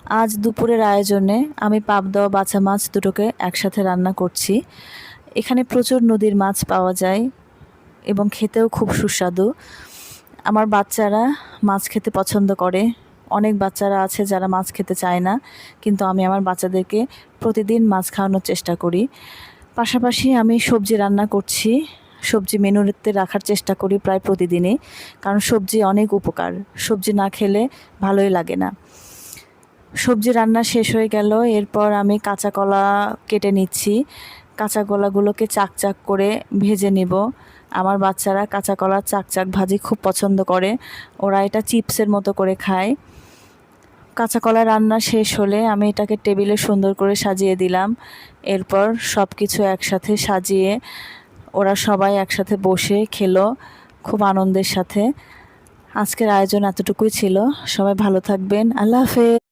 আজ দুপুরের আয়োজনে আমি পাবদা ও বাছা মাছ দুটোকে একসাথে রান্না করছি। এখানে প্রচুর নদীর মাছ পাওয়া যায় এবং খেতেও খুব সুস্বাদু। আমার বাচ্চারা মাছ খেতে পছন্দ করে। অনেক বাচ্চারা আছে যারা মাছ খেতে চায় না, কিন্তু আমি আমার বাচ্চাদেরকে প্রতিদিন মাছ খাওয়ানোর চেষ্টা করি। পাশাপাশি আমি সবজি রান্না করছি। সবজি মেনুতে রাখার চেষ্টা করি প্রায় প্রতিদিনই, কারণ সবজি অনেক উপকার। সবজি না খেলে ভালোই লাগে না। সবজি রান্না শেষ হয়ে গেল, এরপর আমি কাঁচা কলা কেটে নিচ্ছি। কাঁচা কলাগুলোকে চাক করে ভেজে নেব। আমার বাচ্চারা কাঁচা কলার চাক ভাজি খুব পছন্দ করে। ওরা এটা চিপসের মতো করে খায়। কাঁচা কলা রান্না শেষ হলে আমি এটাকে টেবিলে সুন্দর করে সাজিয়ে দিলাম। এরপর সব কিছু একসাথে সাজিয়ে ওরা সবাই একসাথে বসে খেলো খুব আনন্দের সাথে। আজকের আয়োজন এতটুকুই ছিল। সবাই ভালো থাকবেন। আল্লাহ হাফেজ।